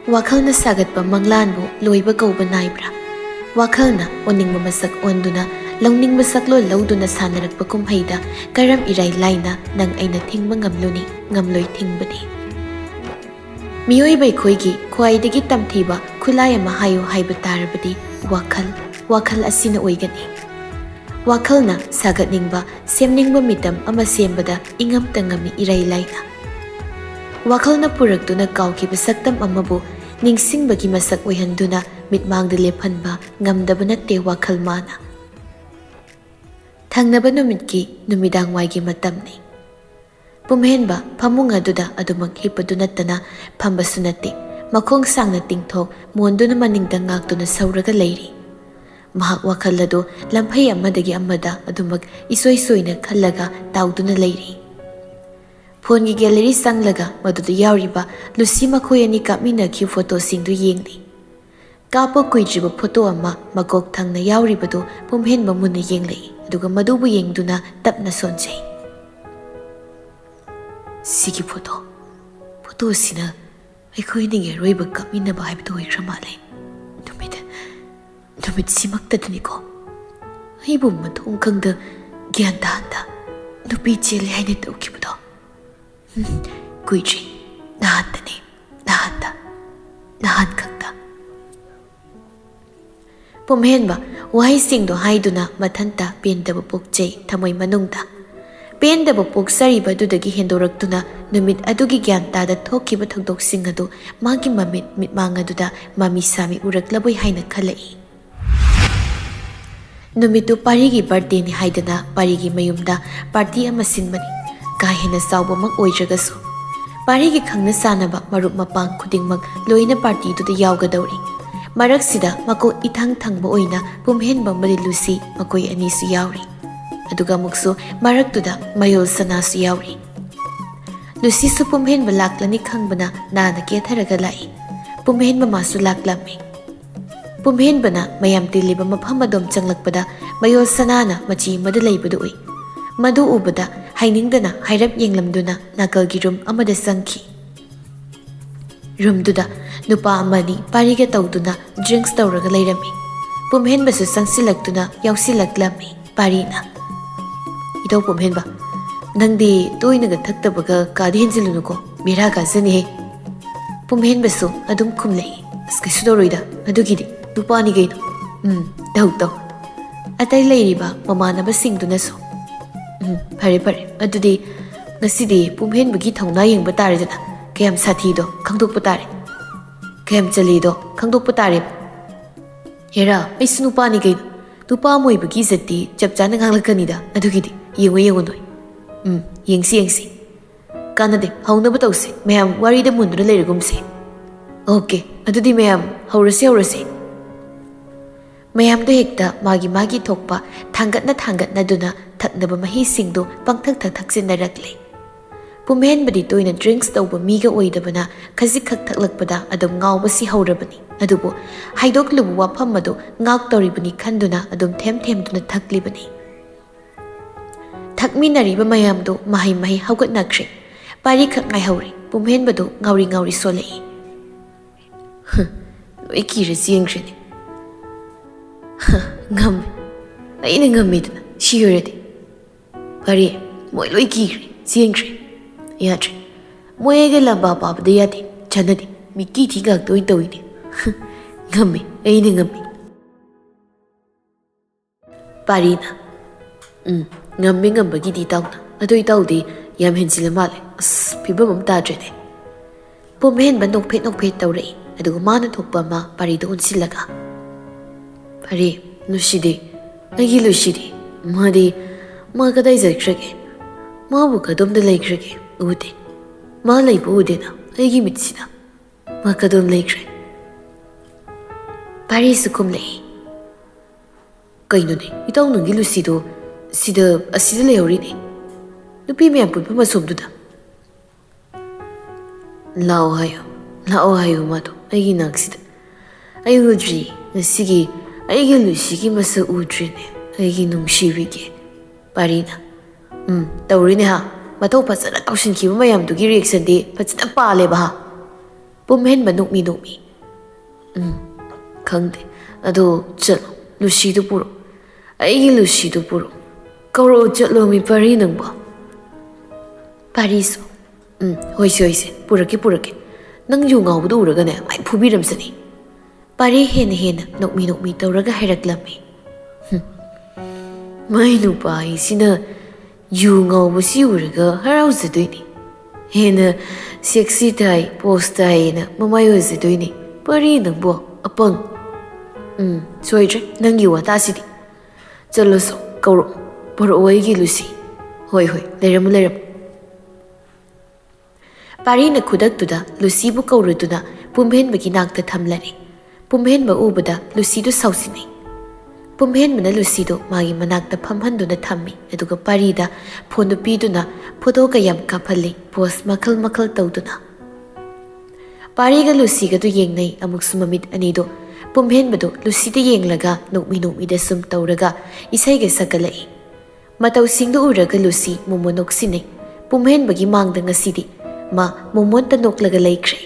Wakhalna sagatpa manglanbu loiba kauba naibra. Wakhalna oningba masak onduna launingba saklo lauduna sanarakpa kumhaida karam irai laina nang aina thingba ngamluni ngamloi thingbani. Mioibai khoigi khwaidagi tamthiba khulai ama hayo haiba tarabadi wakhal asina oigani. Wakhalna sagatningba semningba mitam ama sembada ingam tangami irai laina. Wakhalna puraktuna kaukiba saktam amabu ningsingbagi masak oihanduna mitmangda lephanba ngamdaba natte wakhal mana. Thangnaba numitki numidangwaigi matamni. Pumhenba phamung aduda adumak hipadu nattana phambasu natte makhong sangna tingthok monduna maningda ngaktuna sauraga leiri. Mahak wakhal adu lamphai amadagi amada adumak isoi soina khallaga tauduna leiri. Phone gi gallery sanglaga madudu yauriba Lucy makhoi ani kapminaki photo singdu yengni. Kapa kuijiba photo ama makok thangna yauribadu pumhenba munna yenglei aduga madubu yengduna tapna sonjei. Sigi photo sina aikhoi ninge roiba kapminaba haibdu oikhra male. Numit simaktaduniko. Aibu mathong khangda gyan tahanda nupi chele haine tawkibado. Kuiji nahan khakta. Pumhenba wahai singdo haiduna mathanta pendaba pokjei thamoi manungda. Pendaba poksariba dudagi hendoraktuna numit adugi gyan tada thokiba thangdoksing adu magi mamit mitmang aduda mami sami uraklaboi haina khalai. Numitu parigi birthday ni haidana parigi mayumda party ama sinbani. Kahina saubamak oijagasu. Parigi khangna sanaba marup mapang khudingmak loina party duda yaugadawri. Marak sida mako ithang thangba oina pumhenba mari Lucy makoi anisu yauri. Aduga muksu marak duda mayol sanasu yauri. Lucy su pumhenba laklani khangbana nana ketharaga lai. Pumhenba masu laklami. Pumhenbana mayam tiliba maphamadom changlakpada mayol sanana machi mada leibadu oi. Madu ubada hainingdana hairap yenglamduna nakalgi room amada sangki. Room duda nupa amani pariga tawduna drinks tawraga leirami. Pumhenbasu sangsilaktuna yausilaklami parina. Itaw pumhenba, nangdi toinaga thaktabaga kadi henzilunuko bira kazani he. Pumhenbasu adum kumlei. Skisudoroida adugidi nupani gaino. Taw. Atay leiriba mamanaba singduna so. Pare adudi ngasidi pumhenbagi thongna yengba taredana kayam sathido khangdokpa tare kayam chalido khangdokpa tare hera aisu nupani gaino nupa moibagi zatti chapchana nganglakkanida adugidi yengo noi yengsi kanade haunaba tawse mayam warida munduna leiragumse okay adudi mayam haurase mayam do hekta magi thokpa thangatna duna thaknaba mahi singdo pangthak sinnarakle. Pumhenbadi toina drinks tawba miga oidabana khazik khak thaklakpada adum ngawba si haurabani. Adubo haidoklubu wafam adu ngak tawribani khanduna adum them duna thaklibani. Thakminariba mayamdo mahi haugat nakre. Pari khak ngai hauri. Pumhenbadu ngauri solei. Loi kira siengkreni. Ngam. Aina ngamiduna shiyoradi. Pari moi loi kire siengkre. Yadre. Moega lamba babda yadi chanadi miki thigak toini. Ngami aina ngami. Parina. Ngambagi di tawna. Adoi tawdi yam hensila male. Pibam tadrede. Pumhenba nokphet tawrei. Aduga mana thokpa ma parido unsilaga. Pari Lucy agi Lucy ma kadai zakhrage. Mabu kadomda laikhrage. Ude. Ma laibu udena. Aigi mitsina. Ma kadom laikhre. Pari sukum lei. Kainone. Itaw nungi Lucy do asida leori nupi mayam punpa masomduda. Lao hayo mato. Aigi naksida. Ay udri. Nasigi aigi Lucy masa udrine. Aigi nungshirige. Parina. Tawrine ha. Matau pasana kaushin kiba mayam dugi reaction di pasana pale ba ha. ꯄꯨꯝꯍꯦꯟꯕ ꯅꯣꯛꯃꯤ ꯅꯣꯛꯃꯤ ꯈꯪꯗꯦ ꯑꯗꯣ ꯆꯠꯂꯣ ꯂꯨꯁꯤꯗꯨ ꯄꯨꯔꯛ ꯑꯩꯒꯤ ꯂꯨꯁꯤꯗꯨ ꯄꯨꯔꯛ ꯀꯧꯔꯛꯑꯣ ꯆꯠꯂꯣ ꯃꯤ ꯄꯥꯔꯤ ꯅꯪꯕꯣ ꯄꯥꯔꯤꯁꯨ ꯍꯣꯏꯁꯦ ꯍꯣꯏꯁꯦ ꯄꯨꯔꯛꯀꯦ ꯅꯪ ꯌꯨ ꯉꯥꯎꯕꯗꯨ ꯎꯔꯒꯅꯦ ꯃꯥꯏ ꯐꯨꯕꯤꯔꯝꯁꯅꯤ ꯄꯥꯔꯤ ꯍꯦꯟꯅ ꯅꯣꯛꯃꯤ ꯅꯣꯛꯃꯤ ꯇꯧꯔꯒ ꯍꯥꯏꯔꯛꯂꯝꯃꯤ ꯃꯥꯏ ꯅꯨꯄꯥ ꯑꯩꯁꯤꯅ ꯌꯨ ꯉꯥꯎꯕꯁꯤ ꯎꯔꯒ ꯍꯔꯥꯎꯖꯗꯣꯏꯅꯤ ꯍꯦꯟꯅ ꯁꯦꯛꯁꯤ ꯇꯥꯏ ꯄꯣꯁ ꯇꯥꯏꯌꯦꯅ ꯃꯃꯥꯏ ꯑꯣꯏꯖꯗꯣꯏꯅꯤ ꯄꯥꯔꯤ ꯅꯪꯕꯣ ꯑꯄꯪ ꯁꯣꯏꯗ꯭ꯔꯦ ꯅꯪꯒꯤ ꯋꯥꯇꯥꯁꯤꯗꯤ ꯆꯠꯂꯣꯁꯨ ꯀꯧꯔꯛꯑꯣ ꯄꯨꯔꯛꯑꯣ ꯑꯩꯒꯤ ꯂꯨꯁꯤ ꯍꯣꯏ ꯂꯩꯔꯝꯃꯨ ꯄꯥꯔꯤꯅ ꯈꯨꯗꯛꯇꯨꯗ ꯂꯨꯁꯤꯕꯨ ꯀꯧꯔꯗꯨꯅ ꯄꯨꯝꯍꯦꯟꯕꯒꯤ ꯅꯥꯛꯇ ꯊꯝꯂꯔꯦ ꯄꯨꯝꯍꯦꯟꯕ ꯎꯕꯗ ꯂꯨꯁꯤꯗꯨ ꯁꯥꯎꯁꯤꯟꯅꯩ ꯄꯨꯝꯍꯦꯟꯕꯅ ꯂꯨꯁꯤꯗꯨ ꯃꯥꯒꯤ ꯃꯅꯥꯛꯇ ꯐꯝꯍꯟꯗꯨꯅ ꯊꯝꯃꯤ ꯑꯗꯨꯒ ꯄꯥꯔꯤꯗ ꯐꯣꯟꯗꯨ ꯄꯤꯗꯨꯅ ꯐꯣꯇꯣ ꯀꯌꯥꯝ ꯀꯥꯞꯍꯜꯂꯤ ꯄꯣꯁ ꯃꯈꯜ ꯇꯧꯗꯨꯅ ꯄꯥꯔꯤꯒ ꯂꯨꯁꯤꯒꯗꯨ ꯌꯦꯡꯅꯩ ꯑꯃꯨꯛꯁꯨ ꯃꯃꯤꯠ ꯑꯅꯤꯗꯨ ꯄꯨꯝꯍꯦꯟꯕꯗꯨ ꯂꯨꯁꯤꯗ ꯌꯦꯡꯂꯒ ꯅꯣꯛꯃꯤ ꯅꯣꯛꯃꯤꯗ ꯁꯨꯝ ꯇꯧꯔꯒ ꯏꯁꯩꯒ ꯁꯛꯀꯠꯂꯛꯏ ꯃꯇꯧꯁꯤꯡꯗꯨ ꯎꯔꯒ ꯂꯨꯁꯤ ꯃꯣꯃꯣꯟ ꯅꯣꯛꯁꯤꯟꯅꯩ ꯄꯨꯝꯍꯦꯟꯕꯒꯤ ꯃꯥꯡꯗ ꯉꯁꯤꯗꯤ ꯃꯥ ꯃꯣꯃꯣꯟꯇ ꯅꯣꯛꯂꯒ ꯂꯩꯈ꯭ꯔꯦ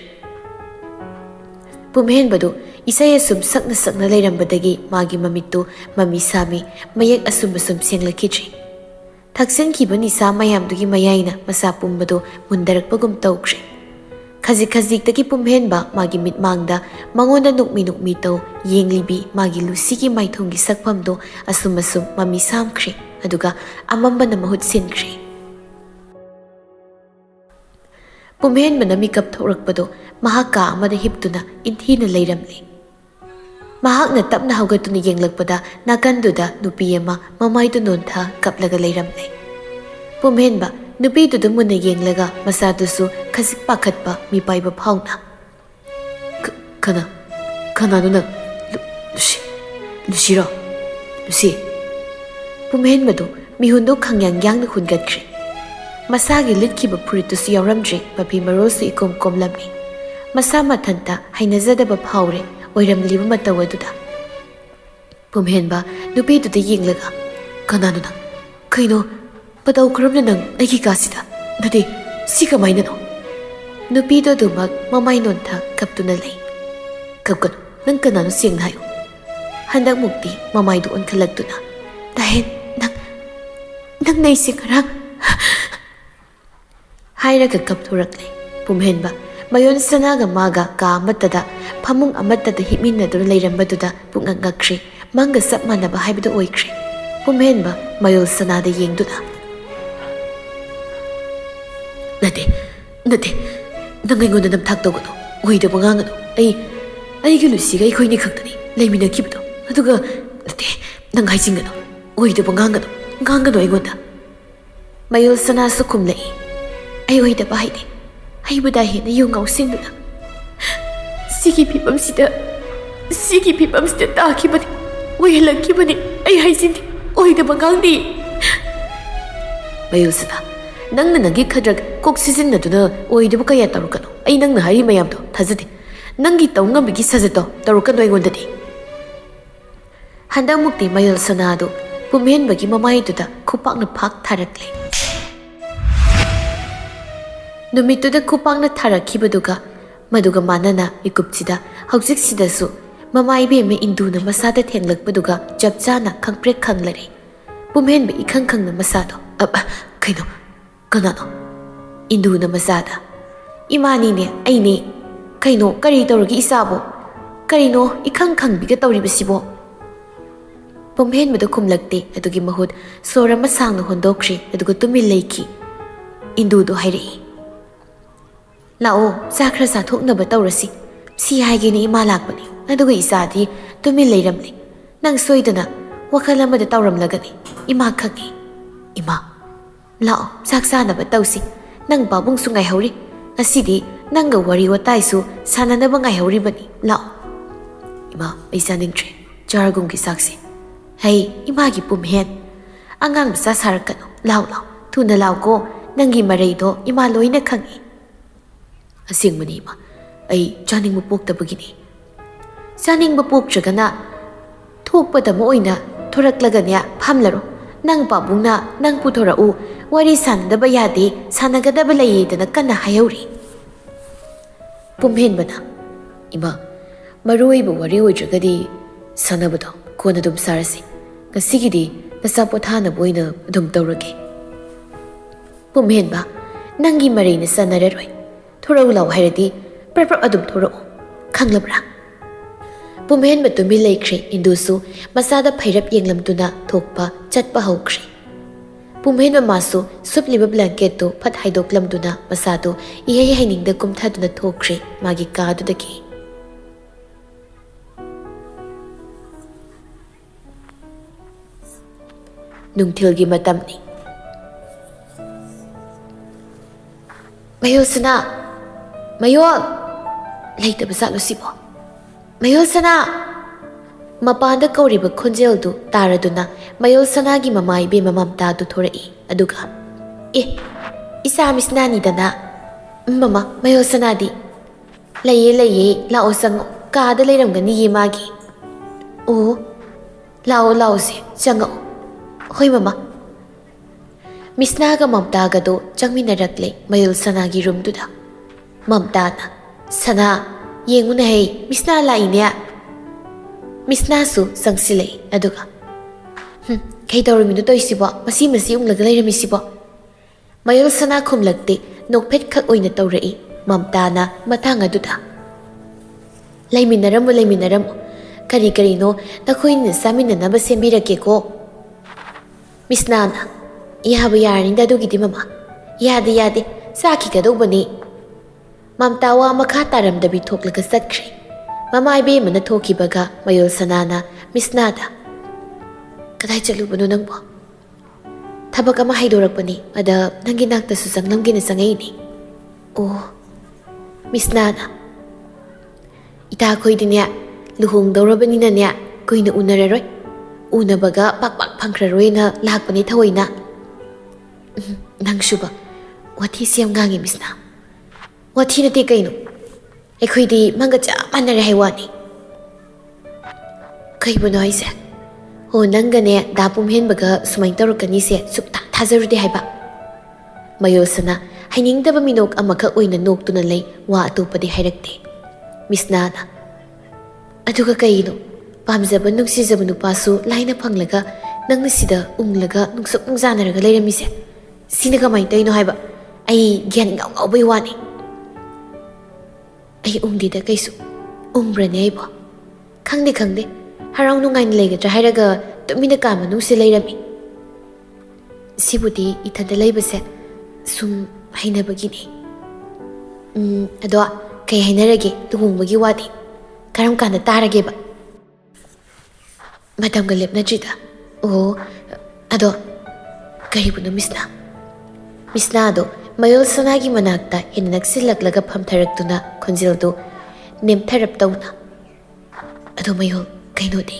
ꯄꯨꯝꯍꯦꯟꯕꯗꯨ ꯏꯁꯩ ꯑꯁꯨꯝ ꯁꯛꯅ ꯂꯩꯔꯝꯕꯗꯒꯤ ꯃꯥꯒꯤ ꯃꯃꯤꯠꯇꯨ ꯃꯃꯤ ꯁꯥꯃꯤ ꯃꯌꯦꯛ ꯑꯁꯨꯝ ꯁꯦꯡꯂꯛꯈꯤꯗ꯭ꯔꯤ ꯊꯛꯆꯤꯟꯈꯤꯕ ꯅꯤꯁꯥ ꯃꯌꯥꯝꯗꯨꯒꯤ ꯃꯌꯥꯏꯅ ꯃꯁꯥ ꯄꯨꯝꯕꯗꯨ ꯃꯨꯟꯗꯔꯛꯄꯒꯨꯝ ꯇꯧꯈ꯭ꯔꯦ ꯈꯖꯤꯛꯇꯒꯤ ꯄꯨꯝꯍꯦꯟꯕ ꯃꯥꯒꯤ ꯃꯤꯠꯃꯥꯡꯗ ꯃꯉꯣꯟꯗ ꯅꯣꯛꯃꯤ ꯇꯧ ꯌꯦꯡꯂꯤꯕꯤ ꯃꯥꯒꯤ ꯂꯨꯁꯤꯒꯤ ꯃꯥꯏꯊꯣꯡꯒꯤ ꯁꯛꯐꯝꯗꯨ ꯑꯁꯨꯝ ꯃꯃꯤ ꯁꯥꯝꯈ꯭ꯔꯦ ꯑꯗꯨꯒ ꯑꯃꯝꯕꯅ ꯃꯍꯨꯠ ꯁꯤꯟꯈ꯭ꯔꯦ ꯄꯨꯝꯍꯦꯟꯕꯅ ꯃꯤꯀꯞ ꯊꯣꯛꯂꯛꯄꯗꯨ ꯃꯍꯥꯛ ꯀꯥ ꯑꯃꯗ ꯍꯤꯞꯇꯨꯅ ꯏꯟꯊꯤꯅ ꯂꯩꯔꯝꯂꯦ ꯃꯍꯥꯛꯅ ꯇꯞꯅ ꯍꯧꯒꯠꯇꯨꯅ ꯌꯦꯡꯂꯛꯄꯗ ꯅꯥꯀꯟꯗꯨꯗ ꯅꯨꯄꯤ ꯑꯃ ꯃꯃꯥꯏꯗꯨ ꯅꯣꯟꯊ ꯀꯞꯂꯒ ꯂꯩꯔꯝꯂꯦ ꯄꯨꯝꯍꯦꯟꯕ ꯅꯨꯄꯤꯗꯨꯗ ꯃꯨꯟꯅ ꯌꯦꯡꯂꯒ ꯃꯁꯥꯗꯨꯁꯨ ꯈꯖꯤꯛ ꯄꯥꯈꯠꯄ ꯃꯤꯄꯥꯏꯕ ꯐꯥꯎꯅ ꯀꯅꯥꯅꯣ ꯅꯪ ꯂꯨꯁꯤꯔꯣ ꯂꯨꯁꯤ ꯄꯨꯝꯍꯦꯟꯕꯗꯨ ꯃꯤꯍꯨꯟꯗꯨ ꯈꯪꯌꯥꯡ ꯍꯨꯟꯒꯠꯈ꯭ꯔꯦ ꯃꯁꯥꯒꯤ ꯂꯤꯠꯈꯤꯕ ꯐꯨꯔꯤꯠꯇꯨꯁꯨ ꯌꯥꯎꯔꯝꯗ꯭ꯔꯦ ꯃꯐꯤ ꯃꯔꯣꯜꯁꯨ ꯏꯀꯣꯝ ꯀꯣꯝꯂꯝꯃꯤ ꯃꯁꯥ ꯃꯊꯟꯇ ꯍꯩꯅꯖꯗꯕ ꯐꯥꯎꯔꯦ ꯑꯣꯏꯔꯝꯂꯤꯕ ꯃꯇꯧ ꯑꯗꯨꯗ ꯄꯨꯝꯍꯦꯟꯕ ꯅꯨꯄꯤꯗꯨꯗ ꯌꯦꯡꯂꯒ ꯀꯅꯥꯅꯣ ꯅꯪ ꯀꯩꯅꯣ ꯃꯇꯧ ꯀꯔꯝꯅ ꯅꯪ ꯑꯩꯒꯤ ꯀꯥꯁꯤꯗ ꯅꯠꯇꯦ ꯁꯤ ꯀꯃꯥꯏꯅꯅꯣ ꯅꯨꯄꯤꯗꯨ ꯑꯗꯨꯃꯛ ꯃꯃꯥꯏ ꯅꯣꯟꯊ ꯀꯞꯇꯨꯅ ꯂꯩ ꯀꯞꯀꯅꯨ ꯅꯪ ꯀꯅꯥꯅꯣ ꯁꯦꯡꯅ ꯍꯥꯏꯌꯨ ꯍꯟꯗꯛꯃꯨꯛꯇꯤ ꯃꯃꯥꯏꯗꯨ ꯑꯣꯟꯈꯠꯂꯛꯇꯨꯅ ꯇꯥꯍꯦꯟ ꯅꯪ ꯑꯩꯁꯦ ꯉꯔꯥꯡ ꯍꯥꯏꯔꯒ ꯀꯞꯊꯣꯔꯛꯂꯦ ꯄꯨꯝꯍꯦꯟꯕ ꯃꯌꯣꯟ ꯁꯅꯥꯒ ꯃꯥꯒ ꯀꯥ ꯑꯃꯠꯇꯗ ꯐꯃꯨꯡ ꯑꯃꯠꯇꯗ ꯍꯤꯞꯃꯤꯟꯅꯗꯨꯅ ꯂꯩꯔꯝꯕꯗꯨꯗ ꯄꯨꯛꯉꯛ ꯉꯛꯈ꯭ꯔꯦ ꯃꯪꯒ ꯆꯞ ꯃꯥꯟꯅꯕ ꯍꯥꯏꯕꯗꯨ ꯑꯣꯏꯈ꯭ꯔꯦ ꯄꯨꯝꯍꯦꯟꯕ ꯃꯌꯣꯜ ꯁꯅꯥꯗ ꯌꯦꯡꯗꯨꯅ ꯅꯠꯇꯦ ꯅꯪ ꯑꯩꯉꯣꯟꯗ ꯅꯝꯊꯥꯛ ꯇꯧꯒꯅꯨ ꯑꯣꯏꯗꯕ ꯉꯥꯡꯒꯅꯨ ꯑꯩꯒꯤ ꯂꯨꯁꯤꯒ ꯑꯩꯈꯣꯏꯅꯤ ꯈꯛꯇꯅꯤ ꯂꯩꯃꯤꯟꯅꯈꯤꯕꯗꯣ ꯑꯗꯨꯒ ꯅꯠꯇꯦ ꯅꯪ ꯍꯥꯏꯖꯤꯟꯒꯅꯨ ꯑꯣꯏꯗꯕ ꯉꯥꯡꯒꯅꯨ ꯑꯩꯉꯣꯟꯗ ꯃꯌꯣꯜ ꯁꯅꯥꯁꯨ ꯈꯨꯝꯂꯛꯏ ꯑꯩ ꯑꯣꯏꯗꯕ ꯍꯥꯏꯗꯤ ꯑꯩꯕꯨꯗ ꯍꯦꯟꯅ ꯌꯨ ꯉꯥꯎꯁꯤꯟꯗꯨꯅ ꯁꯤꯒꯤ ꯐꯤꯕꯝꯁꯤꯗ ꯇꯥꯈꯤꯕꯅꯤ ꯑꯣꯏꯍꯜꯂꯛꯈꯤꯕꯅꯤ ꯑꯩ ꯍꯥꯏꯖꯤꯟꯗꯦ ꯑꯣꯏꯗꯕ ꯉꯥꯡꯗꯦ ꯃꯌꯣꯜ ꯁꯅꯥ ꯅꯪꯅ ꯅꯪꯒꯤ ꯈꯗ꯭ꯔꯛ ꯀꯣꯛ ꯁꯤꯖꯤꯟꯅꯗꯨꯅ ꯑꯣꯏꯗꯕ ꯀꯌꯥ ꯇꯧꯔꯛꯀꯅꯨ ꯑꯩ ꯅꯪꯅ ꯍꯥꯏꯔꯤ ꯃꯌꯥꯝꯗꯣ ꯊꯥꯖꯗꯦ ꯅꯪꯒꯤ ꯇꯧ ꯉꯝꯕꯒꯤ ꯁꯥꯖꯠꯇꯣ ꯇꯧꯔꯛꯀꯅꯨ ꯑꯩꯉꯣꯟꯗꯗꯤ ꯍꯟꯗꯛꯃꯨꯛꯇꯤ ꯃꯌꯣꯜ ꯁꯅꯥꯗꯨ ꯄꯨꯝꯍꯦꯟꯕꯒꯤ ꯃꯃꯥꯏꯗꯨꯗ ꯈꯨꯄꯥꯛꯅ ꯐꯥꯛ ꯊꯥꯔꯛꯂꯦ ꯅꯨꯃꯤꯠꯇꯨꯗ ꯈꯨꯄꯥꯛꯅ ꯊꯥꯔꯛꯈꯤꯕꯗꯨꯒ ꯃꯗꯨꯒ ꯃꯥꯟꯅꯅ ꯃꯤꯀꯨꯞꯁꯤꯗ ꯍꯧꯖꯤꯛꯁꯤꯗꯁꯨ ꯃꯃꯥ ꯏꯕꯦꯝꯃ ꯏꯟꯗꯨꯅ ꯃꯁꯥꯗ ꯊꯦꯡꯂꯛꯄꯗꯨꯒ ꯆꯞ ꯆꯥꯅ ꯈꯪꯄ꯭ꯔꯦꯛ ꯈꯪꯂꯔꯦ ꯄꯨꯝꯍꯦꯟꯕ ꯏꯈꯪ ꯃꯁꯥꯗꯣ ꯀꯅꯥꯅꯣ ꯏꯟꯗꯨꯅ ꯃꯆꯥꯗ ꯏꯃꯥꯅꯤꯅꯦ ꯑꯩꯅꯦ ꯀꯩꯅꯣ ꯀꯔꯤ ꯇꯧꯔꯒꯦ ꯏꯆꯥꯕꯣ ꯀꯔꯤꯅꯣ ꯏꯈꯪ ꯈꯪꯕꯤꯒ ꯇꯧꯔꯤꯕꯁꯤꯕꯣ ꯄꯨꯝꯍꯦꯟꯕꯗ ꯈꯨꯝꯂꯛꯇꯦ ꯑꯗꯨꯒꯤ ꯃꯍꯨꯠ ꯁꯣꯔ ꯑꯃ ꯁꯥꯡꯅ ꯍꯣꯟꯗꯣꯛꯈ꯭ꯔꯦ ꯑꯗꯨꯒ ꯇꯨꯃꯤꯟ ꯂꯩꯈꯤ ꯏꯟꯗꯨꯗꯣ ꯍꯥꯏꯔꯛꯏ ꯂꯥꯛꯑꯣ ꯆꯥꯛ ꯈꯔ ꯆꯥꯊꯣꯛꯅꯕ ꯇꯧꯔꯁꯤ ꯁꯤ ꯍꯥꯏꯒꯦꯅ ꯏꯃꯥ ꯂꯥꯛꯄꯅꯤ ꯑꯗꯨꯒ ꯏꯆꯥꯗꯤ ꯇꯨꯃꯤꯟ ꯂꯩꯔꯝꯂꯦ ꯅꯪ ꯁꯣꯏꯗꯅ ꯋꯥꯈꯜ ꯑꯃꯗ ꯇꯧꯔꯝꯂꯒꯅꯤ ꯏꯃꯥ ꯈꯪꯉꯤ ꯏꯃꯥ ꯂꯥꯛꯑꯣ ꯆꯥꯛ ꯆꯥꯅꯕ ꯇꯧꯁꯤ ꯅꯪ ꯄꯥꯕꯨꯡꯁꯨ ꯉꯥꯏꯍꯧꯔꯤ ꯉꯁꯤꯗꯤ ꯅꯪꯒ ꯋꯥꯔꯤ ꯋꯥꯇꯥꯏꯁꯨ ꯁꯥꯟꯅꯅꯕ ꯉꯥꯏꯍꯧꯔꯤꯕꯅꯤ ꯂꯥꯛꯑꯣ ꯏꯃꯥ ꯑꯩ ꯆꯥꯅꯤꯡꯗ꯭ꯔꯦ ꯆꯥꯔꯒꯨꯝꯒꯤ ꯆꯥꯛꯁꯦ ꯍꯩ ꯏꯃꯥꯒꯤ ꯄꯨꯝꯍꯦꯟ ꯑꯉꯥꯡ ꯃꯆꯥ ꯁꯥꯔꯛꯀꯅꯨ ꯂꯥꯎ ꯊꯨꯅ ꯂꯥꯎꯀꯣ ꯅꯪꯒꯤ ꯃꯔꯩꯗꯣ ꯏꯃꯥ ꯂꯣꯏꯅ ꯈꯪꯉꯤ ꯑꯁꯦꯡꯕꯅꯤ ꯏꯃꯥ ꯑꯩ ꯆꯥꯅꯤꯡꯕ ꯄꯣꯛꯇꯕꯒꯤꯅꯤ ꯆꯥꯅꯤꯡꯕ ꯄꯣꯛꯇ꯭ꯔꯒꯅ ꯊꯣꯛꯄꯗꯃ ꯑꯣꯏꯅ ꯊꯣꯔꯛꯂꯒꯅꯦ ꯐꯝꯂꯔꯣ ꯅꯪ ꯄꯥꯕꯨꯡꯅ ꯅꯪ ꯄꯨꯊꯣꯔꯛꯎ ꯋꯥꯔꯤ ꯁꯥꯟꯅꯗꯕ ꯌꯥꯗꯦ ꯁꯥꯟꯅꯒꯗꯕ ꯂꯩꯌꯦꯗꯅ ꯀꯟꯅ ꯍꯥꯏꯍꯧꯔꯤ ꯄꯨꯝꯍꯦꯟꯕꯅ ꯏꯃꯥ ꯃꯔꯨꯑꯣꯏꯕ ꯋꯥꯔꯤ ꯑꯣꯏꯗ꯭ꯔꯒꯗꯤ ꯁꯥꯟꯅꯕꯗꯣ ꯀꯣꯟꯅ ꯑꯗꯨꯝ ꯁꯥꯔꯁꯤ ꯉꯁꯤꯒꯤꯗꯤ ꯅꯁꯥ ꯄꯣꯊꯥꯅꯕ ꯑꯣꯏꯅ ꯑꯗꯨꯝ ꯇꯧꯔꯒꯦ ꯄꯨꯝꯍꯦꯟꯕ ꯅꯪꯒꯤ ꯃꯔꯩꯅ ꯆꯟꯅꯔꯔꯣꯏ ꯊꯣꯔꯛꯎ ꯂꯥꯎ ꯍꯥꯏꯔꯗꯤ ꯄ꯭ꯔꯞ ꯑꯗꯨꯝ ꯊꯣꯔꯛꯑꯣ ꯈꯪꯂꯕ꯭ꯔꯥ ꯄꯨꯝꯍꯦꯟꯕ ꯇꯨꯃꯤꯟ ꯂꯩꯈ꯭ꯔꯦ ꯏꯟꯗꯨꯁꯨ ꯃꯁꯥꯗ ꯐꯩꯔꯞ ꯌꯦꯡꯂꯝꯗꯨꯅ ꯊꯣꯛꯄ ꯆꯠꯄ ꯍꯧꯈ꯭ꯔꯦ ꯄꯨꯝꯍꯦꯟꯕ ꯃꯥꯁꯨ ꯁꯨꯞꯂꯤꯕ ꯕ꯭ꯂꯦꯡꯀꯦꯠꯇꯨ ꯐꯠ ꯍꯥꯏꯗꯣꯛꯂꯝꯗꯨꯅ ꯃꯁꯥꯗꯨ ꯏꯍꯩ ꯍꯩꯅꯤꯡꯗ ꯀꯨꯝꯊꯗꯨꯅ ꯊꯣꯛꯈ꯭ꯔꯦ ꯃꯥꯒꯤ ꯀꯥꯗꯨꯗꯒꯤ ꯅꯨꯡꯊꯤꯜꯒꯤ ꯃꯇꯝꯅꯤ ꯃꯌꯣꯜꯁꯅꯥ ꯃꯌꯣꯜ ꯂꯩꯇꯕ ꯖꯥꯠꯂꯣ ꯁꯤꯕꯣ ꯃꯌꯣꯜꯁꯅꯥ ꯃꯄꯥꯟꯗ ꯀꯧꯔꯤꯕ ꯈꯣꯟꯖꯦꯜꯗꯨ ꯇꯥꯔꯗꯨꯅ ꯃꯌꯣꯜꯁꯅꯥꯒꯤ ꯃꯃꯥ ꯏꯕꯦꯝꯃ ꯃꯝꯇꯥꯗꯨ ꯊꯣꯔꯛꯏ ꯑꯗꯨꯒ ꯏꯆꯥ ꯃꯤꯁꯅꯥꯅꯤꯗꯅ ꯃꯃꯥ ꯃꯌꯣꯜꯁꯅꯥꯗꯤ ꯂꯩꯌꯦ ꯂꯥꯛꯑꯣ ꯆꯪꯉꯣ ꯀꯥꯗ ꯂꯩꯔꯝꯒꯅꯤꯌꯦ ꯃꯥꯒꯤ ꯑꯣ ꯂꯥꯛꯑꯣꯁꯦ ꯆꯪꯉꯛꯑꯣ ꯍꯣꯏ ꯃꯃꯥ ꯃꯤꯁꯅꯥꯒ ꯃꯝꯇꯥꯒꯗꯣ ꯆꯪꯃꯤꯟꯅꯔꯛꯂꯦ ꯃꯌꯣꯜꯁꯅꯥꯒꯤ ꯔꯨꯝꯗꯨꯗ ꯃꯝꯇꯥꯅ ꯁꯅꯥ ꯌꯦꯡꯉꯨꯅꯍꯦ ꯃꯤꯁꯅꯥ ꯂꯥꯛꯏꯅꯦ ꯃꯤꯁꯅꯥꯁꯨ ꯆꯪꯁꯤꯜꯂꯛꯏ ꯑꯗꯨꯒ ꯀꯩ ꯇꯧꯔꯝꯃꯤꯅꯣ ꯇꯧꯏꯁꯤꯕꯣ ꯃꯁꯤ ꯎꯡꯂꯒ ꯂꯩꯔꯝꯃꯤꯁꯤꯕꯣ ꯃꯌꯣꯜꯁꯅꯥ ꯈꯨꯝꯂꯛꯇꯦ ꯅꯣꯛꯐꯦꯠꯈꯛ ꯑꯣꯏꯅ ꯇꯧꯔꯛꯏ ꯃꯝꯇꯥꯅ ꯃꯇꯥꯡ ꯑꯗꯨꯗ ꯂꯩꯃꯤꯟꯅꯔꯝꯃꯨ ꯀꯔꯤꯅꯣ ꯅꯈꯣꯏꯅ ꯆꯥꯃꯤꯟꯅꯅꯕ ꯁꯦꯝꯕꯤꯔꯛꯀꯦꯀꯣ ꯃꯤꯁꯅꯥꯅ ꯌꯥꯕ ꯌꯥꯔꯅꯤꯗ ꯑꯗꯨꯒꯤꯗꯤ ꯃꯃꯥ ꯌꯥꯗꯦ ꯆꯥꯈꯤꯒꯗꯧꯕꯅꯤ ꯃꯝꯇꯥ ꯋꯥ ꯃꯈꯥ ꯇꯥꯔꯝꯗꯕꯤ ꯊꯣꯛꯂꯒ ꯆꯠꯈ꯭ꯔꯦ ꯃꯃꯥ ꯏꯕꯦꯝꯃꯅ ꯊꯣꯛꯈꯤꯕꯒ ꯃꯌꯣꯜꯁꯅꯥꯅ ꯃꯤꯁꯅꯥꯗ ꯀꯗꯥꯏ ꯆꯠꯂꯨꯕꯅꯣ ꯅꯪꯕꯣ ꯊꯕꯛ ꯑꯃ ꯍꯥꯏꯗꯣꯔꯛꯄꯅꯤ ꯑꯗ ꯅꯪꯒꯤ ꯅꯥꯛꯇꯁꯨ ꯆꯪꯂꯝꯒꯦꯅ ꯆꯪꯉꯛꯏꯅꯤ ꯑꯣ ꯃꯤꯁꯅꯥꯅ ꯏꯇꯥꯈꯣꯏꯗꯤꯅꯦ ꯂꯨꯍꯣꯡꯗꯧꯔꯕꯅꯤꯅꯅꯦ ꯀꯨꯏꯅ ꯎꯅꯔꯔꯣꯏ ꯎꯅꯕꯒ ꯄꯥꯛ ꯐꯪꯈ꯭ꯔꯔꯣꯏꯅ ꯂꯥꯛꯄꯅꯤ ꯊꯑꯣꯏꯅ ꯅꯪꯁꯨꯕ ꯋꯥꯊꯤꯁꯤ ꯌꯥꯝ ꯉꯥꯡꯉꯤ ꯃꯤꯁꯅꯥ ꯋꯥꯊꯤ ꯅꯠꯇꯦ ꯀꯩꯅꯣ ꯑꯩꯈꯣꯏꯗꯤ ꯃꯪꯒ ꯆꯞ ꯃꯥꯟꯅꯔꯦ ꯍꯥꯏ ꯋꯥꯅꯤ ꯀꯩꯕꯨꯅꯣ ꯍꯥꯏꯁꯦ ꯍꯣ ꯅꯪꯒꯅꯦ ꯗꯥ ꯄꯨꯝꯍꯦꯟꯕꯒ ꯁꯨꯃꯥꯏꯅ ꯇꯧꯔꯛꯀꯅꯤꯁꯦ ꯁꯨꯛꯊꯥ ꯊꯥꯖꯔꯨꯗꯦ ꯍꯥꯏꯕ ꯃꯌꯣꯜꯁꯅꯥ ꯍꯩꯅꯤꯡꯗꯕ ꯃꯤꯅꯣꯛ ꯑꯃꯈꯛ ꯑꯣꯏꯅ ꯅꯣꯛꯇꯨꯅ ꯂꯩ ꯋꯥ ꯑꯇꯣꯞꯄꯗꯤ ꯍꯥꯏꯔꯛꯇꯦ ꯃꯤꯁꯅꯥꯅ ꯑꯗꯨꯒ ꯀꯩꯅꯣ ꯄꯥꯝꯖꯕ ꯅꯨꯡꯁꯤꯖꯕ ꯅꯨꯄꯥꯁꯨ ꯂꯥꯏꯅ ꯐꯪꯂꯒ ꯅꯪꯅ ꯁꯤꯗ ꯎꯡꯂꯒ ꯅꯨꯡꯁꯨꯛ ꯅꯨꯡꯖꯥꯅꯔꯒ ꯂꯩꯔꯝꯃꯤꯁꯦ ꯁꯤꯅ ꯀꯃꯥꯏꯅ ꯇꯧꯔꯤꯅꯣ ꯍꯥꯏꯕ ꯑꯩ ꯒ꯭ꯌꯥꯟ ꯉꯥꯎꯕꯩ ꯋꯥꯅꯤ ꯑꯩ ꯎꯡꯗꯦꯗ ꯀꯩꯁꯨ ꯎꯡꯕ꯭ꯔꯅꯦ ꯑꯩꯕꯣ ꯈꯪꯗꯦ ꯍꯔꯥꯎ ꯅꯨꯡꯉꯥꯏꯅ ꯂꯩꯒꯗ꯭ꯔꯥ ꯍꯥꯏꯔꯒ ꯇꯨꯃꯤꯟꯅ ꯀꯥ ꯃꯅꯨꯡꯁꯦ ꯂꯩꯔꯝꯃꯤ ꯁꯤꯕꯨꯗꯤ ꯏꯊꯟꯗ ꯂꯩꯕꯁꯦ ꯁꯨꯝ ꯍꯩꯅꯕꯒꯤꯅꯤ ꯑꯗꯣ ꯀꯩ ꯍꯥꯏꯅꯔꯒꯦ ꯂꯨꯍꯣꯡꯕꯒꯤ ꯋꯥꯗꯤ ꯀꯔꯝ ꯀꯥꯟꯗ ꯇꯥꯔꯒꯦꯕ ꯃꯇꯝꯒ ꯂꯦꯞꯅꯗ꯭ꯔꯤꯗ ꯑꯣ ꯑꯗꯣ ꯀꯔꯤꯕꯨꯅꯣ ꯃꯤꯁꯅꯥꯗꯣ ꯃꯌꯣꯜꯁꯅꯥꯒꯤ ꯃꯅꯥꯛꯇ ꯍꯦꯟꯅ ꯅꯛꯁꯤꯜꯂꯛꯂꯒ ꯐꯝꯊꯔꯛꯇꯨꯅ ꯈꯣꯟꯖꯦꯜꯗꯨ ꯅꯦꯝꯊꯔꯞ ꯇꯧꯅ ꯑꯗꯣ ꯃꯌꯣꯜ ꯀꯩꯅꯣꯗꯤ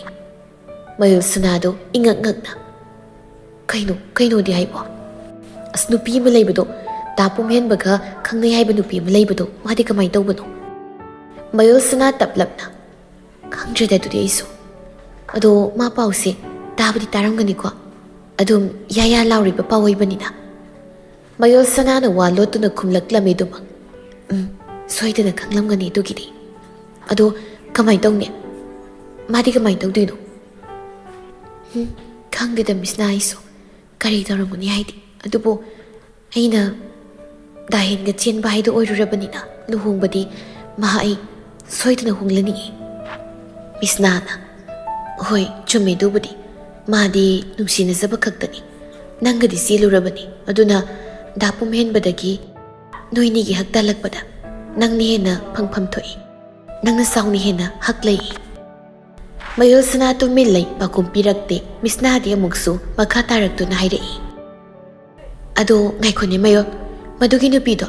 ꯃꯌꯣꯜꯁꯅꯥꯗꯣ ꯏꯉꯛ ꯉꯛꯅ ꯀꯩꯅꯣꯗꯤ ꯍꯥꯏꯕꯣ ꯑꯁ ꯅꯨꯄꯤ ꯑꯃ ꯂꯩꯕꯗꯣ ꯗꯥ ꯄꯨꯝꯍꯦꯟꯕꯒ ꯈꯪꯅꯩ ꯍꯥꯏꯕ ꯅꯨꯄꯤ ꯑꯃ ꯂꯩꯕꯗꯣ ꯃꯥꯗꯤ ꯀꯃꯥꯏꯅ ꯇꯧꯕꯅꯣ ꯃꯌꯣꯜꯁꯅꯥ ꯇꯞꯂꯞꯅ ꯈꯪꯗ꯭ꯔꯦꯗ ꯑꯗꯨꯗꯤ ꯑꯩꯁꯨ ꯑꯗꯣ ꯃꯥ ꯄꯥꯎꯁꯦ ꯇꯥꯕꯨꯗꯤ ꯇꯥꯔꯝꯒꯅꯤꯀꯣ ꯑꯗꯨꯝ ꯌꯥꯌꯥ ꯂꯥꯎꯔꯤꯕ ꯄꯥꯎ ꯑꯣꯏꯕꯅꯤꯅ ꯃꯌꯣꯜꯁꯅꯥꯅ ꯋꯥ ꯂꯣꯠꯇꯨꯅ ꯈꯨꯝꯂꯛꯂꯝꯃꯤꯗꯨꯃꯛ ꯁꯣꯏꯗꯅ ꯈꯪꯂꯝꯒꯅꯤ ꯑꯗꯨꯒꯤꯗꯤ ꯑꯗꯣ ꯀꯃꯥꯏꯅ ꯇꯧꯅꯤ ꯃꯥꯗꯤ ꯀꯃꯥꯏꯅ ꯇꯧꯗꯣꯏꯅꯣ ꯈꯪꯗꯦꯗ ꯃꯤꯁꯅꯥ ꯑꯩꯁꯨ ꯀꯔꯤ ꯇꯧꯔꯝꯒꯅꯤ ꯍꯥꯏꯗꯤ ꯑꯗꯨꯕꯨ ꯑꯩꯅ ꯗꯥꯍꯦꯟꯒ ꯆꯦꯟꯕ ꯍꯥꯏꯗꯣ ꯑꯣꯏꯔꯨꯔꯕꯅꯤꯅ ꯂꯨꯍꯣꯡꯕꯗꯤ ꯑꯩ ꯁꯣꯏꯗꯅ ꯍꯣꯡꯂꯅꯤꯌꯦ ꯃꯤꯁꯅꯥꯅ ꯍꯣꯏ ꯆꯨꯝꯃꯦ ꯑꯗꯨꯕꯨꯗꯤ ꯃꯥꯗꯤ ꯅꯨꯡꯁꯤꯅꯖꯕ ꯈꯛꯇꯅꯤ ꯅꯪꯒꯗꯤ ꯆꯦꯜꯂꯨꯔꯕꯅꯤ ꯑꯗꯨꯅ ꯗꯥ ꯄꯨꯝꯍꯦꯟꯕꯗꯒꯤ ꯅꯣꯏꯅꯤꯒꯤ ꯍꯛ ꯇꯥꯜꯂꯛꯄꯗ ꯅꯪꯅ ꯍꯦꯟꯅ ꯐꯪꯐꯝ ꯊꯣꯛꯏ ꯅꯪꯅ ꯆꯥꯎꯅ ꯍꯦꯟꯅ ꯍꯛ ꯂꯩꯏ ꯃꯌꯣꯜꯁꯅꯥ ꯇꯨꯃꯤꯟ ꯂꯩ ꯄꯥꯎꯈꯨꯝ ꯄꯤꯔꯛꯇꯦ ꯃꯤꯁꯅꯥꯗꯤ ꯑꯃꯨꯛꯁꯨ ꯃꯈꯥ ꯇꯥꯔꯛꯇꯨꯅ ꯍꯥꯏꯔꯛꯏ ꯑꯗꯣ ꯉꯥꯏꯈꯣꯅꯦ ꯃꯌꯣꯜ ꯃꯗꯨꯒꯤ ꯅꯨꯄꯤꯗꯣ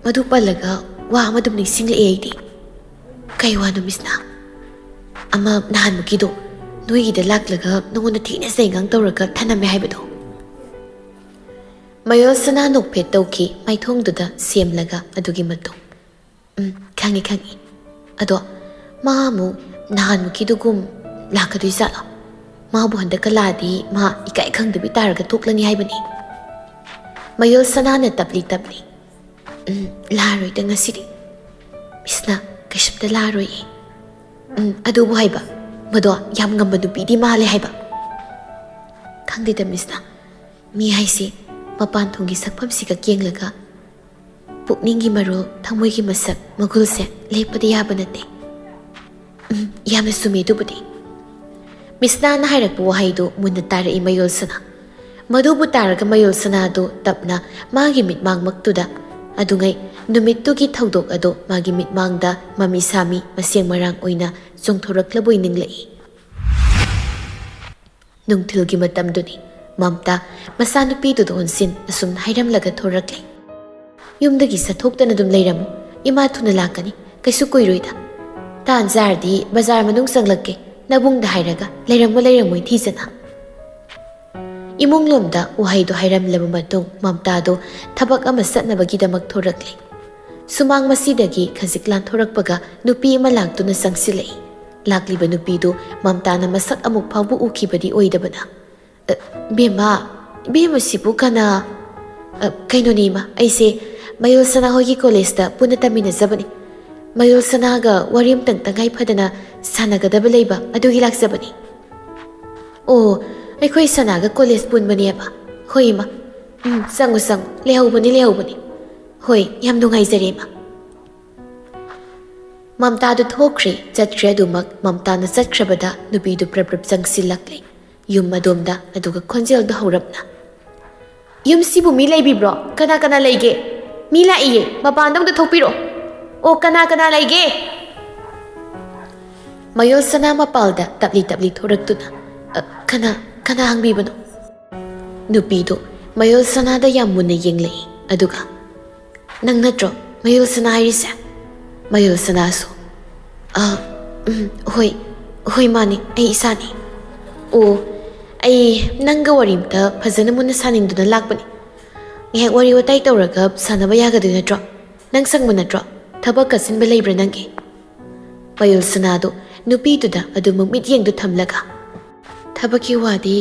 ꯃꯗꯨ ꯄꯜꯂꯒ ꯋꯥ ꯑꯃꯗꯨꯝ ꯅꯤꯡꯁꯤꯡꯂꯛꯑꯦ ꯑꯩꯗꯤ ꯀꯩ ꯋꯥꯅꯣ ꯃꯤꯁꯅꯥ ꯑꯃ ꯅꯍꯥꯟꯃꯨꯛꯀꯤꯗꯣ ꯅꯣꯏꯒꯤꯗ ꯂꯥꯛꯂꯒ ꯅꯉꯣꯟꯗ ꯊꯤꯅ ꯆꯩꯉꯥꯡ ꯇꯧꯔꯒ ꯊꯅꯝꯃꯦ ꯍꯥꯏꯕꯗꯣ ꯃꯌꯣꯜꯁꯅꯥ ꯅꯣꯛꯐꯦꯠ ꯇꯧꯈꯤ ꯃꯥꯏꯊꯣꯡꯗꯨꯗ ꯁꯦꯝꯂꯒ ꯑꯗꯨꯒꯤ ꯃꯇꯨꯡ ꯈꯪꯉꯤ ꯑꯗꯣ ꯃꯥ ꯑꯃꯨꯛ ꯅꯍꯥꯟꯃꯨꯛꯀꯤꯗꯨꯒꯨꯝ ꯂꯥꯛꯀꯗꯣꯏ ꯖꯥꯠꯂꯣ ꯃꯥꯕꯨ ꯍꯟꯗꯛꯀ ꯂꯥꯛꯑꯗꯤ ꯃꯥ ꯏꯀꯥꯏ ꯈꯪꯗꯕꯤ ꯇꯥꯔꯒ ꯊꯣꯛꯂꯅꯤ ꯍꯥꯏꯕꯅꯤ ꯃꯌꯣꯜꯁꯅꯥꯅ ꯇꯞꯂꯤ ꯂꯥꯛꯑꯔꯣꯏꯗ ꯉꯁꯤꯗꯤ ꯃꯤꯁꯅ ꯀꯩꯁꯨꯝꯇ ꯂꯥꯛꯑꯔꯣꯏꯌꯦ. ꯑꯗꯨꯕꯨ ꯍꯥꯏꯕ ꯃꯗꯣ ꯌꯥꯝ ꯉꯝꯕ ꯅꯨꯄꯤꯗꯤ ꯃꯥꯜꯂꯦ ꯍꯥꯏꯕ. ꯈꯪꯗꯦꯗ ꯃꯤꯁꯅ, ꯃꯤ ꯍꯥꯏꯁꯤ ꯃꯄꯥꯟ ꯊꯣꯡꯒꯤ ꯁꯛꯐꯝꯁꯤꯒ ꯌꯦꯡꯂꯒ ꯄꯨꯛꯅꯤꯡꯒꯤ ꯃꯔꯣꯜ, ꯊꯃꯣꯏꯒꯤ ꯃꯁꯛ ꯃꯒꯨꯜꯁꯦ ꯂꯦꯞꯄꯗꯤ ꯌꯥꯕ ꯅꯠꯇꯦ. ꯌꯥꯝꯅ ꯆꯨꯝꯃꯤ ꯑꯗꯨꯕꯨꯗꯤ. ꯃꯤꯁꯅꯥꯅ ꯍꯥꯏꯔꯛꯄ ꯋꯥꯍꯩꯗꯨ ꯃꯨꯟꯅ ꯇꯥꯔꯛꯏ ꯃꯌꯣꯜꯁꯅꯥ. ꯃꯗꯨꯕꯨ ꯇꯥꯔꯒ ꯃꯌꯣꯜꯁꯅꯥꯗꯨ ꯇꯞꯅ ꯃꯥꯒꯤ ꯃꯤꯠꯃꯥꯡꯃꯛꯇꯨꯗ ꯑꯗꯨꯉꯩ ꯅꯨꯃꯤꯠꯇꯨꯒꯤ ꯊꯧꯗꯣꯛ ꯑꯗꯨ ꯃꯥꯒꯤ ꯃꯤꯠꯃꯥꯡꯗ ꯃꯃꯤ ꯁꯥꯃꯤ ꯃꯁꯦꯡ ꯃꯔꯥꯡ ꯑꯣꯏꯅ ꯆꯣꯡꯊꯣꯔꯛꯂꯕꯣꯏ ꯅꯤꯡꯂꯛꯏ. ꯅꯨꯡꯊꯤꯜꯒꯤ ꯃꯇꯝꯗꯨꯅꯤ. ꯃꯝꯇꯥ ꯃꯆꯥꯅꯨꯄꯤꯗꯨꯗ ꯑꯣꯟꯁꯤꯟ ꯑꯁꯨꯝꯅ ꯍꯥꯏꯔꯝꯂꯒ ꯊꯣꯔꯛꯂꯦ. ꯌꯨꯝꯗꯒꯤ ꯆꯠꯊꯣꯛꯇꯅ ꯑꯗꯨꯝ ꯂꯩꯔꯝꯃꯨ. ꯏꯃꯥ ꯊꯨꯅ ꯂꯥꯛꯀꯅꯤ. ꯀꯩꯁꯨ ꯀꯨꯏꯔꯣꯏꯗ. ꯇꯥꯟ ꯆꯥꯔꯗꯤ ꯕꯖꯥꯔ ꯃꯅꯨꯡ ꯆꯪꯂꯛꯀꯦ. ꯅꯕꯨꯡꯗ ꯍꯥꯏꯔꯒ ꯂꯩꯔꯝꯃꯣꯏ ꯊꯤꯖꯅ. ꯏꯃꯨꯡꯂꯣꯝꯗ ꯋꯥꯍꯩꯗꯣ ꯍꯥꯏꯔꯝꯂꯕ ꯃꯇꯨꯡ ꯃꯝꯇꯥꯗꯣ ꯊꯕꯛ ꯑꯃ ꯆꯠꯅꯕꯒꯤꯗꯃꯛ ꯊꯣꯔꯛꯂꯦ. ꯁꯨꯃꯥꯡ ꯃꯁꯤꯗꯒꯤ ꯈꯖꯤꯛ ꯂꯥꯟꯊꯣꯔꯛꯄꯒ ꯅꯨꯄꯤ ꯑꯃ ꯂꯥꯛꯇꯨꯅ ꯆꯪꯁꯤꯜꯂꯛꯏ. ꯂꯥꯛꯂꯤꯕ ꯅꯨꯄꯤꯗꯨ ꯃꯝꯇꯥꯅ ꯃꯁꯛ ꯑꯃꯨꯛ ꯐꯥꯎꯕ ꯎꯈꯤꯕꯗꯤ ꯑꯣꯏꯗꯕꯅ, ꯕꯦꯝꯃꯁꯤꯕꯨ ꯀꯅꯥ? ꯀꯩꯅꯣꯅꯤ ꯏꯃꯥ, ꯑꯩꯁꯦ ꯃꯌꯣꯜꯁꯅꯥ ꯍꯣꯏꯒꯤ ꯀꯣꯂꯦꯖꯇ ꯄꯨꯟꯅ ꯇꯝꯃꯤꯟꯅꯖꯕꯅꯤ. ꯃꯌꯣꯜꯁꯅꯥꯒ ꯋꯥꯔꯤ ꯑꯃꯇꯪ ꯇꯉꯥꯏ ꯐꯗꯅ ꯁꯥꯟꯅꯒꯗꯕ ꯂꯩꯕ ꯑꯗꯨꯒꯤ ꯂꯥꯛꯆꯕꯅꯤ. ꯑꯣ, ꯑꯩꯈꯣꯏ ꯁꯅꯥꯒ ꯀꯣꯂꯦꯖ ꯄꯨꯟꯕꯅꯦꯕ. ꯍꯣꯏ ꯏꯃꯥ. ꯆꯪꯉꯨ. ꯂꯩꯍꯧꯕꯅꯤ. ꯍꯣꯏ, ꯌꯥꯝ ꯅꯨꯡꯉꯥꯏꯖꯔꯦ ꯏꯃꯥ. ꯃꯝꯇꯥꯗꯨ ꯊꯣꯛꯈ꯭ꯔꯦ, ꯆꯠꯈ꯭ꯔꯦ. ꯑꯗꯨꯃꯛ ꯃꯝꯇꯥꯅ ꯆꯠꯈ꯭ꯔꯕꯗ ꯅꯨꯄꯤꯗꯨ ꯄ꯭ꯔꯞ ꯆꯪꯁꯤꯜꯂꯛꯂꯦ ꯌꯨꯝ ꯑꯗꯣꯝꯗ. ꯑꯗꯨꯒ ꯈꯣꯟꯖꯦꯜꯗꯣ ꯍꯧꯔꯞꯅ, ꯌꯨꯝꯁꯤꯕꯨ ꯃꯤ ꯂꯩꯕꯤꯕ꯭ꯔꯣ? ꯀꯅꯥ ꯂꯩꯒꯦ? ꯃꯤ ꯂꯥꯛꯏꯌꯦ, ꯃꯄꯥꯟꯗ ꯑꯝꯇ ꯊꯣꯛꯄꯤꯔꯣ. ꯑꯣ, ꯀꯅꯥ ꯂꯩꯒꯦ? ꯃꯌꯣꯜꯁꯅꯥ ꯃꯄꯥꯜꯗ ꯇꯞꯂꯤ ꯊꯣꯔꯛꯇꯨꯅ, ꯀꯅꯥ ꯍꯪꯕꯤꯕꯅꯣ? ꯅꯨꯄꯤꯗꯣ ꯃꯌꯣꯜꯁꯅꯥꯗ ꯌꯥꯝ ꯃꯨꯟꯅ ꯌꯦꯡꯂꯛꯏ. ꯑꯗꯨꯒ, ꯅꯪ ꯅꯠꯇ꯭ꯔꯣ ꯃꯌꯣꯜꯁꯅꯥ ꯍꯥꯏꯔꯤꯁꯦ? ꯃꯌꯣꯜꯁꯅꯥꯁꯨ, ꯍꯣꯏ ꯃꯥꯅꯤ, ꯑꯩ ꯏꯁꯥꯅꯤ. ꯑꯣ, ꯑꯩ ꯅꯪꯒ ꯋꯥꯔꯤꯝꯇ ꯐꯖꯅ ꯃꯨꯟꯅ ꯁꯥꯅꯤꯡꯗꯨꯅ ꯂꯥꯛꯄꯅꯤ. ꯉꯥꯏꯍꯥꯛ ꯋꯥꯔꯤ ꯋꯥꯇꯥꯏ ꯇꯧꯔꯒ ꯁꯥꯟꯅꯕ ꯌꯥꯒꯗꯣꯏ ꯅꯠꯇ꯭ꯔꯣ? ꯅꯪ ꯁꯪꯕ ꯅꯠꯇ꯭ꯔꯣ? ꯊꯕꯛ ꯀꯠꯁꯤꯟꯕ ꯂꯩꯕ꯭ꯔꯥ ꯅꯪꯒꯤ? ꯃꯌꯣꯜꯁꯅꯥꯗꯣ ꯅꯨꯄꯤꯗꯨꯗ ꯑꯗꯨꯃꯛ ꯃꯤꯠꯌꯦꯡꯗꯨ ꯊꯝꯂꯒ, ꯊꯕꯛꯀꯤ ꯋꯥꯗꯤ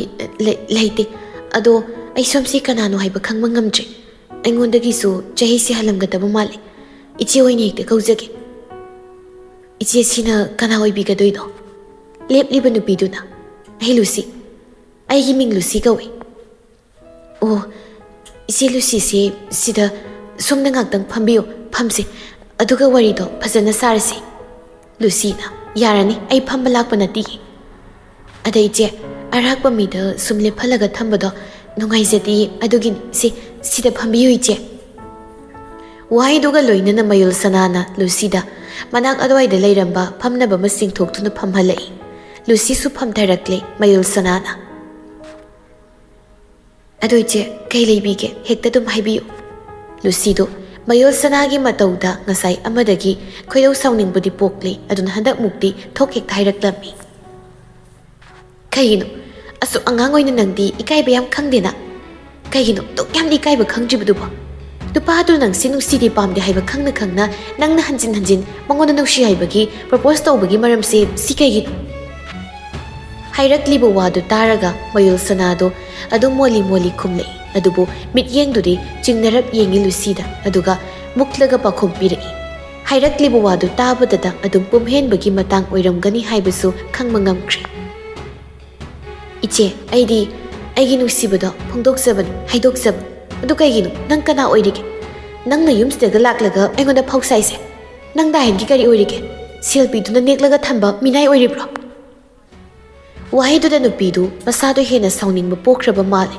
ꯂꯩꯇꯦ. ꯑꯗꯣ ꯑꯩ ꯁꯣꯝꯁꯤ ꯀꯅꯥꯅꯣ ꯍꯥꯏꯕ ꯈꯪꯕ ꯉꯝꯗ꯭ꯔꯦ. ꯑꯩꯉꯣꯟꯗꯒꯤꯁꯨ ꯆꯍꯤꯁꯤ ꯍꯜꯂꯝꯒꯗꯕ ꯃꯥꯜꯂꯦ. ꯏꯆꯦ ꯑꯣꯏꯅ ꯍꯦꯛꯇ ꯀꯧꯖꯒꯦ. ꯏꯆꯦꯁꯤꯅ ꯀꯅꯥ ꯑꯣꯏꯕꯤꯒꯗꯣꯏꯅꯣ? ꯂꯦꯞꯂꯤꯕ ꯅꯨꯄꯤꯗꯨꯅ, ꯑꯩ ꯂꯨꯁꯤ. ꯑꯩꯒꯤ ꯃꯤꯡ ꯂꯨꯁꯤ ꯀꯧꯏ. ꯑꯣ, ꯏꯆꯦ ꯂꯨꯁꯤꯁꯤ ꯁꯤꯗ ꯁꯣꯝꯗ ꯉꯥꯛꯇꯪ ꯐꯝꯕꯤꯌꯨ. ꯐꯝꯁꯤ, ꯑꯗꯨꯒ ꯋꯥꯔꯤꯗꯣ ꯐꯖꯅ ꯁꯥꯔꯁꯤ. ꯂꯨꯁꯤꯅ, ꯌꯥꯔꯅꯤ, ꯑꯩ ꯐꯝꯕ ꯂꯥꯛꯄ ꯅꯠꯇꯤꯌꯦ. ꯑꯗ ꯏꯆꯦ, ꯑꯔꯥꯛꯄ ꯃꯤꯗ ꯁꯨꯝ ꯂꯦꯞꯍꯜꯂꯒ ꯊꯝꯕꯗꯣ ꯅꯨꯡꯉꯥꯏꯖꯗꯦ. ꯑꯗꯨꯒꯤꯅꯤ ꯁꯤꯗ ꯐꯝꯕꯤꯌꯨ ꯏꯆꯦ. ꯋꯥꯍꯩꯗꯨꯒ ꯂꯣꯏꯅꯅ ꯃꯌꯣꯜꯁꯅꯥꯅ ꯂꯨꯁꯤꯗ ꯃꯅꯥꯛ ꯑꯗꯨꯋꯥꯏꯗ ꯂꯩꯔꯝꯕ ꯐꯝꯅꯕ ꯑꯃ ꯆꯤꯡꯊꯣꯛꯇꯨꯅ ꯐꯝꯍꯜꯂꯛꯏ. ꯂꯨꯁꯤꯁꯨ ꯐꯝꯊꯔꯛꯂꯦ. ꯃꯌꯣꯜꯁꯅꯥꯅ, ꯑꯗꯣ ꯏꯆꯦ, ꯀꯩ ꯂꯩꯕꯤꯒꯦ? ꯍꯦꯛꯇ ꯑꯗꯨꯝ ꯍꯥꯏꯕꯤꯌꯨ. ꯂꯨꯁꯤꯗꯣ ꯃꯌꯣꯜꯁꯅꯥꯒꯤ ꯃꯇꯧꯗ ꯉꯁꯥꯏ ꯑꯃꯗꯒꯤ ꯈꯣꯏꯗꯧ ꯁꯥꯎꯅꯤꯡꯕꯗꯤ ꯄꯣꯛꯂꯤ. ꯑꯗꯨꯅ ꯍꯟꯗꯛꯃꯨꯛꯇꯤ ꯊꯣꯛ ꯍꯦꯛꯇ ꯍꯥꯏꯔꯛꯂꯝꯃꯤ. ꯀꯩꯒꯤꯅꯣ? ꯑꯁꯨꯛ ꯑꯉꯥꯡ ꯑꯣꯏꯅ ꯅꯪꯗꯤ ꯏꯀꯥꯏꯕ ꯌꯥꯝ ꯈꯪꯗꯦꯅ. ꯀꯩꯒꯤꯅꯣ ꯗꯨꯛ ꯌꯥꯝꯅ ꯏꯀꯥꯏꯕ ꯈꯪꯗ꯭ꯔꯤꯕꯗꯨꯕꯣ? ꯅꯨꯄꯥꯗꯨ ꯅꯪꯁꯤ ꯅꯨꯡꯁꯤꯗꯦ ꯄꯥꯝꯗꯦ ꯍꯥꯏꯕ ꯈꯪꯅ ꯅꯪꯅ ꯍꯟꯖꯤꯟ ꯃꯉꯣꯟꯗ ꯅꯨꯡꯁꯤ ꯍꯥꯏꯕꯒꯤ ꯄ꯭ꯔꯄꯣꯁ ꯇꯧꯕꯒꯤ ꯃꯔꯝꯁꯦ ꯁꯤ ꯀꯩꯒꯤꯅꯣ? ꯍꯥꯏꯔꯛꯂꯤꯕ ꯋꯥꯗꯨ ꯇꯥꯔꯒ ꯃꯌꯣꯜꯁꯅꯥꯗꯣ ꯑꯗꯨꯝ ꯃꯣꯜꯂꯤ ꯈꯨꯝꯂꯛꯏ. ꯑꯗꯨꯕꯨ ꯃꯤꯠꯌꯦꯡꯗꯨꯗꯤ ꯆꯤꯡꯅꯔꯞ ꯌꯦꯡꯉꯤ ꯂꯨꯁꯤꯗ. ꯑꯗꯨꯒ ꯃꯨꯛꯂꯒ ꯄꯥꯎꯈꯨꯝ ꯄꯤꯔꯛꯏ. ꯍꯥꯏꯔꯛꯂꯤꯕ ꯋꯥꯗꯨ ꯇꯥꯕꯗꯇ ꯑꯗꯨꯝ ꯄꯨꯝꯍꯦꯟꯕꯒꯤ ꯃꯇꯥꯡ ꯑꯣꯏꯔꯝꯒꯅꯤ ꯍꯥꯏꯕꯁꯨ ꯈꯪꯕ ꯉꯝꯈ꯭ꯔꯦ. ꯏꯆꯦ, ꯑꯩꯒꯤ ꯅꯨꯡꯁꯤꯕꯗꯣ ꯐꯣꯡꯗꯣꯛꯆꯕꯅꯤ, ꯍꯥꯏꯗꯣꯛꯆꯕꯅꯤ. ꯑꯗꯨ ꯀꯩꯒꯤꯅꯣ? ꯅꯪ ꯀꯅꯥ ꯑꯣꯏꯔꯤꯒꯦ? ꯅꯪꯅ ꯌꯨꯝꯁꯤꯗꯒ ꯂꯥꯛꯂꯒ ꯑꯩꯉꯣꯟꯗ ꯐꯥꯎꯁꯥꯏꯁꯦ? ꯅꯪ ꯗꯥꯍꯦꯟꯒꯤ ꯀꯔꯤ ꯑꯣꯏꯔꯤꯒꯦ? ꯁꯦꯜ ꯄꯤꯗꯨꯅ ꯅꯦꯛꯂꯒ ꯊꯝꯕ ꯃꯤꯅꯥꯏ ꯑꯣꯏꯔꯤꯕ꯭ꯔꯣ? ꯋꯥꯍꯩꯗꯨꯗ ꯅꯨꯄꯤꯗꯨ ꯃꯁꯥꯗꯣ ꯍꯦꯟꯅ ꯁꯥꯎꯅꯤꯡꯕ ꯄꯣꯛꯈ꯭ꯔꯕ ꯃꯥꯜꯂꯦ.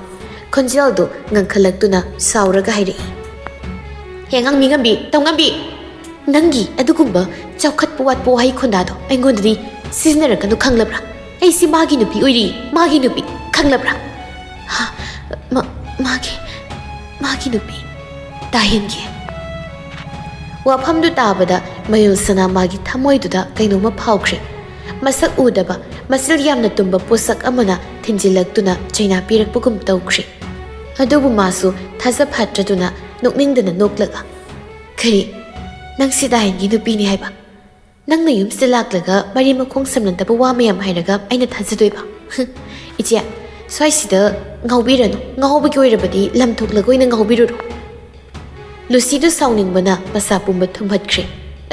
ꯈꯣꯟꯖꯦꯜꯗꯨ ꯉꯪꯈꯠꯂꯛꯇꯨꯅ ꯁꯥꯎꯔꯒ ꯍꯥꯏꯔꯛꯏ. ꯍꯦꯉꯥꯡ ꯃꯤꯉꯝꯕꯤ, ꯇꯧꯉꯝꯕꯤ! ꯅꯪꯒꯤ ꯑꯗꯨꯒꯨꯝꯕ ꯆꯥꯎꯈꯠꯄ ꯋꯥꯠꯄ ꯋꯥꯍꯩ ꯈꯣꯟꯗꯥꯗꯣ ꯑꯩꯉꯣꯟꯗꯗꯤ ꯁꯤꯖꯤꯟꯅꯔꯛꯀꯅꯨ, ꯈꯪꯂꯕ꯭ꯔꯥ? ꯑꯩꯁꯤ ꯃꯥꯒꯤ ꯅꯨꯄꯤ ꯑꯣꯏꯔꯤ, ꯃꯥꯒꯤ ꯅꯨꯄꯤ, ꯈꯪꯂꯕ꯭ꯔꯥ? ꯃꯥꯒꯤ ꯅꯨꯄꯤ ꯗꯥꯍꯦꯟꯒꯤ. ꯋꯥꯐꯝꯗꯨ ꯇꯥꯕꯗ ꯃꯌꯣꯜꯁꯅꯥ ꯃꯥꯒꯤ ꯊꯃꯣꯏꯗꯨꯗ ꯀꯩꯅꯣꯝꯃ ꯐꯥꯎꯈ꯭ꯔꯦ. ꯃꯁꯛ ꯎꯗꯕ ꯃꯆꯤꯜ ꯌꯥꯝꯅ ꯇꯨꯝꯕ ꯄꯣꯠꯁꯛ ꯑꯃꯅ ꯊꯤꯟꯖꯤꯜꯂꯛꯇꯨꯅ ꯆꯩꯅꯥ ꯄꯤꯔꯛꯄꯒꯨꯝ ꯇꯧꯈ꯭ꯔꯦ. ꯑꯗꯨꯕꯨ ꯃꯥꯁꯨ ꯊꯥꯖꯐꯥꯠꯇ꯭ꯔꯗꯨꯅ ꯅꯣꯛꯅꯤꯡꯗꯅ ꯅꯣꯛꯂꯒ, ꯀꯔꯤ? ꯅꯪꯁꯤ ꯗꯥꯍꯦꯟꯒꯤ ꯅꯨꯄꯤꯅꯤ ꯍꯥꯏꯕ? ꯅꯪꯅ ꯌꯨꯝꯁꯤꯗ ꯂꯥꯛꯂꯒ ꯃꯔꯤ ꯃꯈꯣꯡ ꯁꯝꯅꯗꯕ ꯋꯥ ꯃꯌꯥꯝ ꯍꯥꯏꯔꯒ ꯑꯩꯅ ꯊꯥꯖꯗꯣꯏꯕ? ꯏꯆꯦ, ꯁ꯭ꯋꯥꯏꯁꯤꯗ ꯉꯥꯎꯕꯤꯔꯅꯨ. ꯉꯥꯎꯕꯒꯤ ꯑꯣꯏꯔꯕꯗꯤ ꯂꯝ ꯊꯣꯛꯂꯒ ꯑꯣꯏꯅ ꯉꯥꯎꯕꯤꯔꯨꯔꯣ. ꯂꯨꯁꯤꯗꯨ ꯁꯥꯎꯅꯤꯡꯕꯅ ꯃꯁꯥ ꯄꯨꯝꯕ ꯊꯨꯝꯍꯠꯈ꯭ꯔꯦ.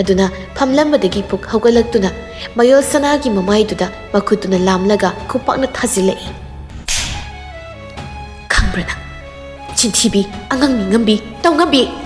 ꯑꯗꯨꯅ ꯐꯝꯂꯝꯕꯗꯒꯤ ꯄꯨꯛ ꯍꯧꯒꯠꯂꯛꯇꯨꯅ ꯃꯌꯣꯜ ꯁꯅꯥꯒꯤ ꯃꯃꯥꯏꯗꯨꯗ ꯃꯈꯨꯠꯇꯨꯅ ꯂꯥꯝꯂꯒ ꯈꯨꯄꯥꯛꯅ ꯊꯥꯖꯤꯜꯂꯛꯏ꯫ ꯈꯪꯕ꯭ꯔꯥ ꯅꯪ? ꯆꯤꯟꯊꯤꯕꯤ, ꯑꯉꯥꯡ ꯅꯤꯡꯉꯝꯕꯤ, ꯇꯧꯉꯝꯕꯤ!